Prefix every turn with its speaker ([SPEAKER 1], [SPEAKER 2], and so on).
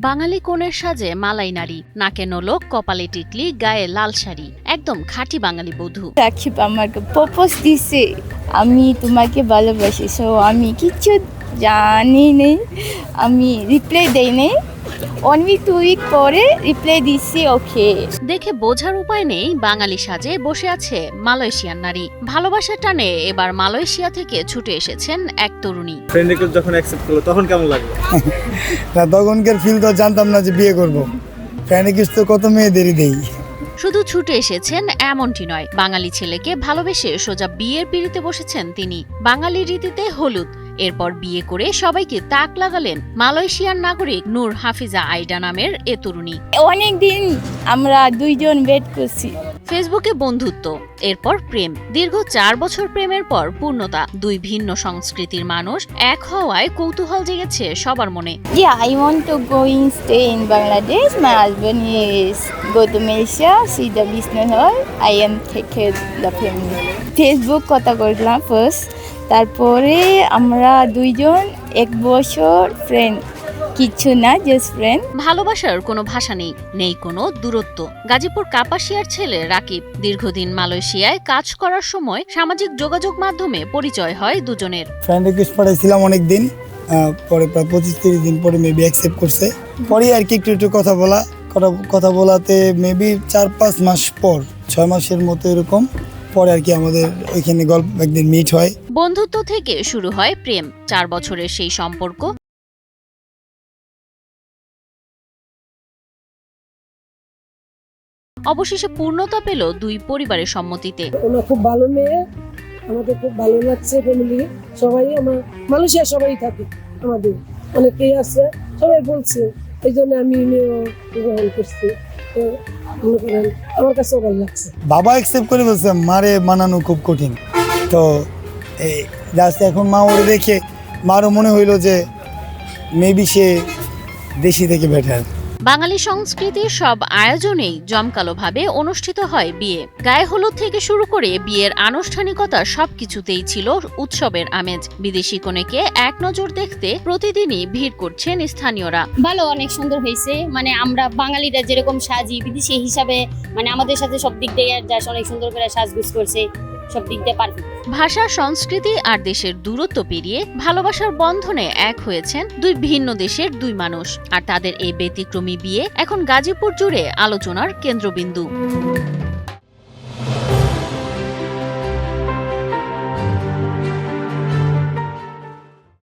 [SPEAKER 1] বাঙালি কনের সাজে মালাই নারী, নাকে নোলক, কপালে টিকলি, গায়ে লাল শাড়ি, একদম খাঁটি বাঙালি বধূ।
[SPEAKER 2] রাকিব আমাকে প্রপোজ দিছে, আমি তোমাকে ভালোবাসি। সো আমি কিছু জানি নেই, আমি রিপ্লাই দেই নেই। 1 উইক 2 উইক পরে রিপ্লাই দিছি ওকে।
[SPEAKER 1] দেখে বোঝার উপায় নেই বাঙালি সাজে বসে আছে মালয়েশিয়ান নারী। ভালোবাসার টানে এবার মালয়েশিয়া থেকে ছুটে এসেছেন এক তরুণী।
[SPEAKER 3] ফ্রেন্ড রিকোয়েস্ট যখন অ্যাকসেপ্ট করলো তখন কেমন লাগলো?
[SPEAKER 4] না, তখনকার ফিল তো জানতাম না যে বিয়ে করব। ফ্রেন্ড রিকোয়েস্ট তো কত মেয়েদেরই দেই।
[SPEAKER 1] শুধু ছুটে এসেছেন এমনটি নয়, বাঙালি ছেলেকে ভালোবেসে সোজা বিয়ের পিঁড়িতে বসেছেন তিনি। বাঙালি রীতিতে হলুদ, এরপর বিয়ে করে সবাইকে তাক লাগালেন মালয়েশিয়ার নাগরিক নূর হাফিজা আইডা নামের এ তরুণী।
[SPEAKER 2] অনেকদিন আমরা দুইজন ওয়েট করছি।
[SPEAKER 1] ফেসবুকে বন্ধুত্ব, এরপর প্রেম। দীর্ঘ 4 বছর প্রেমের পর পূর্ণতা। দুই ভিন্ন সংস্কৃতির মানুষ এক হওয়ায় কৌতূহল জেগেছে সবার মনে।
[SPEAKER 2] Yeah, I want to go and stay in Bangladesh. My husband is go to Malaysia, see the business all. I am take care the family. Facebook কথা বললাম ফার্স্ট, তারপরে আমরা দুইজন 1 বছর ফ্রেন্ড, কিছু না, জাস্ট ফ্রেন্ড।
[SPEAKER 1] ভালোবাসার কোনো ভাষা নেই, নেই কোনো দূরত্ব। গাজীপুর কাপাসিয়ার ছেলে রাকিব দীর্ঘদিন মালয়েশিয়ায় কাজ করার সময় সামাজিক যোগাযোগ মাধ্যমে পরিচয় হয় দুজনের।
[SPEAKER 4] ফ্রেন্ড রিকোয়েস্ট পাঠাইছিলাম অনেক দিন, পরে প্রায় 25-30 দিন পরে মেবি অ্যাকসেপ্ট করছে। পরে আর কি একটু কথা বলাতে মেবি 4-5 মাস পর, 6 মাসের মতো এরকম পরে আর কি আমাদের ওইখানে গল্প একদিন মিট হয়।
[SPEAKER 1] বন্ধুত্ব থেকে শুরু হয় প্রেম। 4 বছরের সেই সম্পর্ক অবশেষে পূর্ণতা পেল দুই পরিবারের সম্মতিতে।
[SPEAKER 5] ওনা খুব ভালো মেয়ে, আমাদের খুব ভালো লাগছে। ফ্যামিলি সবাই, আমার মালয়েশিয়া সবাই থাকে, আমাদের অনেকেই আছে, সবাই বলছে, এই জন্য আমি গ্রহণ করছি। তো মনে করেন আমার কাছেও ভালো লাগছে।
[SPEAKER 4] বাবা অ্যাকসেপ্ট করে বলছে, মারে মানানো খুব কঠিন। তো এই জাস্ট এখন মা ওরে দেখে মারও মনে হইলো যে মেবি সে দেশি থেকে বেটার।
[SPEAKER 1] বাঙালি সংস্কৃতির সব আয়োজনেই জমকালোভাবে অনুষ্ঠিত হয় বিয়ে। গায়ে হলুদ থেকে শুরু করে বিয়ের আনুষ্ঠানিকতা সবকিছুতেই ছিল উৎসবের আমেজ। বিদেশি কনেকে এক নজর দেখতে প্রতিদিনই ভিড় করছেন স্থানীয়রা।
[SPEAKER 6] ভালো, অনেক সুন্দর হয়েছে। মানে আমরা বাঙালিরা যেরকম সাজি, বিদেশি হিসাবে মানে আমাদের সাথে সব দিক দিয়ে অনেক সুন্দর করে সাজগুজ করছে, সব দিক দিয়ে পারফেক্ট।
[SPEAKER 1] ভাষা, সংস্কৃতি আর দেশের দূরত্ব পেরিয়ে ভালোবাসার বন্ধনে এক হয়েছেন দুই ভিন্ন দেশের দুই মানুষ। আর তাদের এই ব্যতিক্রমী বিয়ে এখন গাজীপুর জুড়ে আলোচনার কেন্দ্রবিন্দু।